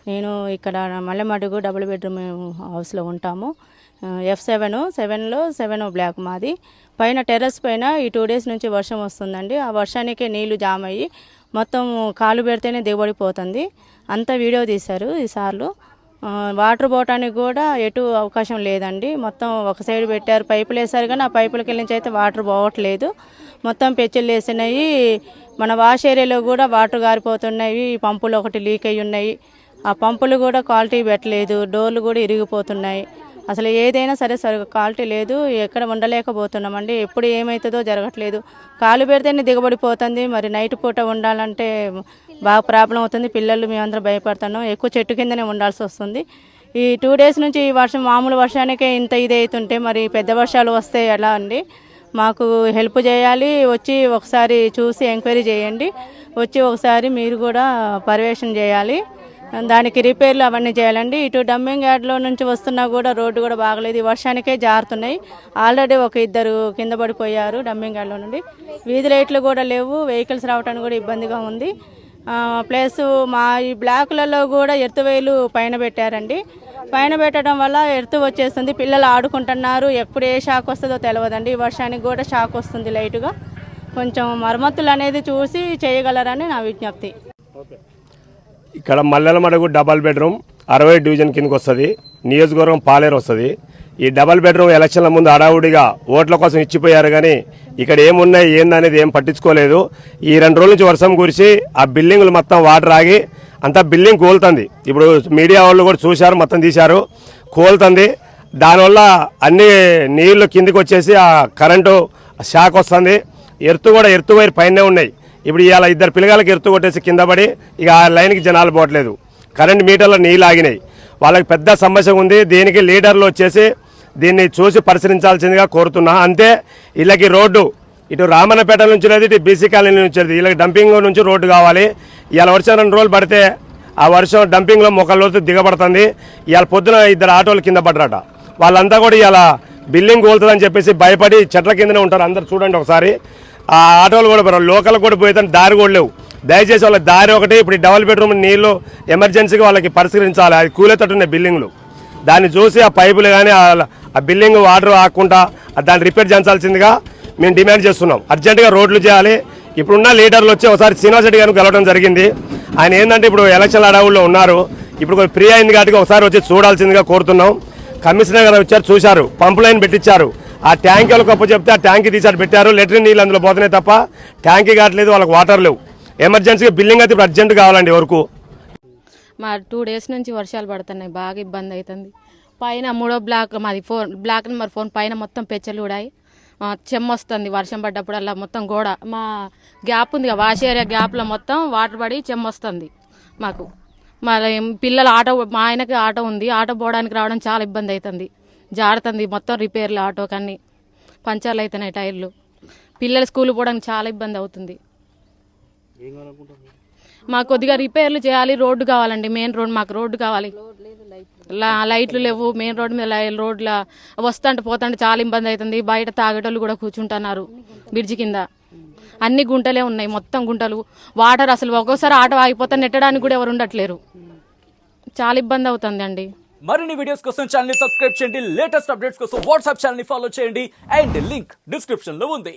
నేను ఇక్కడ Mallemadugu double bedroom హౌస్లో ఉంటాము. F7లో 7 బ్లాక్ మాది. పైన టెర్రస్ పైన ఈ 2 డేస్ నుంచి వర్షం వస్తుందండి. ఆ వర్షానికే నీళ్లు జామ్ అయ్యి మొత్తం కాలు పెడితేనే దిగబడిపోతుంది. అంతా వీడియో తీశారు ఈ సార్లు. వాటర్ పోవటానికి కూడా ఎటు అవకాశం లేదండి. మొత్తం ఒక సైడ్ పెట్టారు, పైపులు వేసారు, కానీ ఆ పైపులకి నుంచి అయితే వాటర్ పోవట్లేదు. మొత్తం పెచ్చులు వేసినాయి. మన వాష్ ఏరియాలో కూడా వాటర్ గారిపోతున్నాయి. పంపులు ఒకటి లీక్ అయ్యి ఉన్నాయి. ఆ పంపులు కూడా క్వాలిటీ పెట్టలేదు. డోర్లు కూడా ఇరిగిపోతున్నాయి. అసలు ఏదైనా సరే క్వాలిటీ లేదు. ఎక్కడ ఉండలేకపోతున్నామండి. ఎప్పుడు ఏమవుతుందో జరగట్లేదు. కాలు పెడితేనే దిగబడిపోతుంది. మరి నైట్ పూట ఉండాలంటే బాగా ప్రాబ్లం అవుతుంది. పిల్లలు మేమందరం భయపడుతున్నాం. ఎక్కువ చెట్టు కిందనే ఉండాల్సి వస్తుంది. ఈ 2 డేస్ నుంచి ఈ వర్షం మామూలు వర్షానికే ఇంత ఇది అవుతుంటే మరి పెద్ద వర్షాలు వస్తే ఎలా అండి? మాకు హెల్ప్ చేయాలి. వచ్చి ఒకసారి చూసి ఎంక్వైరీ చేయండి. వచ్చి ఒకసారి మీరు కూడా పర్యవేక్షణ చేయాలి. దానికి రిపేర్లు అవన్నీ చేయాలండి. ఇటు డంపింగ్ యార్డ్లో నుంచి వస్తున్నా కూడా రోడ్డు కూడా బాగలేదు. ఈ వర్షానికే జారుతున్నాయి. ఆల్రెడీ ఒక 2 కింద పడిపోయారు డంపింగ్ యార్డ్లో నుండి. వీధి లైట్లు కూడా లేవు. వెహికల్స్ రావడానికి కూడా ఇబ్బందిగా ఉంది. ప్లస్ మా ఈ బ్లాకులలో కూడా ఎర్త్ వేలు పైన పెట్టారండి. పైన పెట్టడం వల్ల ఎర్త్ వచ్చేస్తుంది. పిల్లలు ఆడుకుంటున్నారు. ఎప్పుడు ఏ షాక్ వస్తుందో తెలియదండి. ఈ వర్షానికి కూడా షాక్ వస్తుంది లైట్గా. కొంచెం మరమ్మతులు అనేది చూసి చేయగలరని నా విజ్ఞప్తి. ఇక్కడ మల్లెమడుగు డబల్ బెడ్రూమ్ 60 డివిజన్ కిందకి వస్తుంది. నియోజకవర్గం పాలేరు వస్తుంది. ఈ డబల్ బెడ్రూమ్ ఎలక్షన్ల ముందు హడావుడిగా ఓట్ల కోసం ఇచ్చిపోయారు, కానీ ఇక్కడ ఏమున్నాయి ఏందనేది ఏం పట్టించుకోలేదు. ఈ 2 రోజుల నుంచి వర్షం కురిసి ఆ బిల్డింగ్లు మొత్తం వాటర్ ఆగి అంతా బిల్డింగ్ కూలుతుంది. ఇప్పుడు మీడియా వాళ్ళు కూడా చూశారు, మొత్తం తీశారు, కూలుతుంది. దానివల్ల అన్ని నీళ్లు కిందికి వచ్చేసి ఆ కరెంటు షాక్ వస్తుంది. ఎర్త్ వైర్ పైనే ఉన్నాయి. ఇప్పుడు ఇవాళ 2 పిల్లగాళ్ళకి ఎర్తు కొట్టేసి కింద పడి ఇక ఆ లైన్కి జనాలు పోవట్లేదు. కరెంట్ మీటర్లో నీళ్ళు ఆగినాయి. వాళ్ళకి పెద్ద సమస్య ఉంది. దీనికి లీడర్లు వచ్చేసి దీన్ని చూసి పరిశీలించాల్సిందిగా కోరుతున్నా. అంతే. వీళ్ళకి రోడ్డు ఇటు రామన్నపేట నుంచి లేదు, ఇటు బీసీ కాలనీ నుంచి లేదు. వీళ్ళకి డంపింగ్ నుంచి రోడ్డు కావాలి. ఇవాళ వర్షం 2 రోజులు పడితే ఆ వర్షం డంపింగ్లో మొక్కల్లోతు దిగబడుతుంది. ఇవాళ పొద్దున 2 ఆటోలు కింద పడ్డరట. వాళ్ళంతా కూడా ఇవాళ బిల్డింగ్ కోలుతుందని చెప్పేసి భయపడి చెట్ల కిందనే ఉంటారు. అందరు చూడండి ఒకసారి. ఆ ఆటోలు కూడా లోకల్ కూడా పోతే దారి కూడా లేవు. దయచేసి వాళ్ళ దారి ఒకటి. ఇప్పుడు డబల్ బెడ్రూమ్ నీళ్లు ఎమర్జెన్సీగా వాళ్ళకి పరిష్కరించాలి. అది కూలేతట్టున్నాయి బిల్డింగ్లు. దాన్ని చూసి ఆ పైపులు కానీ ఆ బిల్డింగ్ వాటర్ ఆకుండా దాన్ని రిపేర్ చేయించాల్సిందిగా మేము డిమాండ్ చేస్తున్నాం. అర్జెంటుగా రోడ్లు చేయాలి. ఇప్పుడున్న లీడర్లు వచ్చి ఒకసారి శ్రీనివాస్ రెడ్డి గారికి కలవడం జరిగింది. ఆయన ఏంటంటే ఇప్పుడు ఎలక్షన్ అడవుల్లో ఉన్నారు. ఇప్పుడు కొంచెం ఫ్రీ అయింది కాబట్టి ఒకసారి వచ్చి చూడాల్సిందిగా కోరుతున్నాం. కమిషనర్ గారు వచ్చారు, చూశారు, పంపు లైన్ పెట్టించారు. ఆ ట్యాంక్ వాళ్ళకి అప్పు చెప్తే ఆ ట్యాంక్ తీసాడు పెట్టారు. లెటరిన్ నీళ్ళు అందులో పోతున్నాయి తప్ప ట్యాంక్ కావట్లేదు. వాళ్ళకి వాటర్ లేవు. ఎమర్జెన్సీగా బిల్డింగ్ అయితే ఇప్పుడు అర్జెంట్ కావాలండి. వరకు మా 2 డేస్ నుంచి వర్షాలు పడుతున్నాయి. బాగా ఇబ్బంది అవుతుంది. పైన 3వ బ్లాక్ మాది బ్లాక్ నెంబర్ 4 పైన మొత్తం పెచ్చలు ఊడాయి. చెమ్మ వస్తుంది వర్షం పడ్డప్పుడల్లా. మొత్తం గోడ మా గ్యాప్ ఉంది, వాష్ ఏరియా గ్యాప్లో మొత్తం వాటర్ పడి చెమ్మ వస్తుంది మాకు. మళ్ళీ పిల్లలు మా ఆయనకి ఆటో ఉంది. ఆటో పోవడానికి రావడం చాలా ఇబ్బంది అవుతుంది. జారుతుంది మొత్తం. రిపేర్లు ఆటోకి అన్ని పంచర్లు అవుతున్నాయి, టైర్లు. పిల్లలు స్కూల్ పోవడానికి చాలా ఇబ్బంది అవుతుంది. మాకు కొద్దిగా రిపేర్లు చేయాలి. రోడ్డు కావాలండి. మెయిన్ రోడ్ మాకు రోడ్డు కావాలి. లైట్లు లేవు. మెయిన్ రోడ్ మీద రోడ్ల వస్తుంటే పోతుంటే చాలా ఇబ్బంది అవుతుంది. బయట తాగేటోళ్ళు కూడా కూర్చుంటున్నారు బ్రిడ్జి కింద. అన్ని గుంటలే ఉన్నాయి, మొత్తం గుంటలు. వాటర్ అసలు ఒక్కోసారి ఆటో ఆగిపోతే నెట్టడానికి కూడా ఎవరు ఉండట్లేరు. చాలా ఇబ్బంది అవుతుంది అండి. మరిన్ని వీడియోస్ కోసం ఛానల్ ని సబ్స్క్రైబ్ చేయండి. లేటెస్ట్ అప్డేట్స్ కోసం వాట్సాప్ ఛానల్ ని ఫాలో చేయండి. అండ్ లింక్ డిస్క్రిప్షన్ లో ఉంది.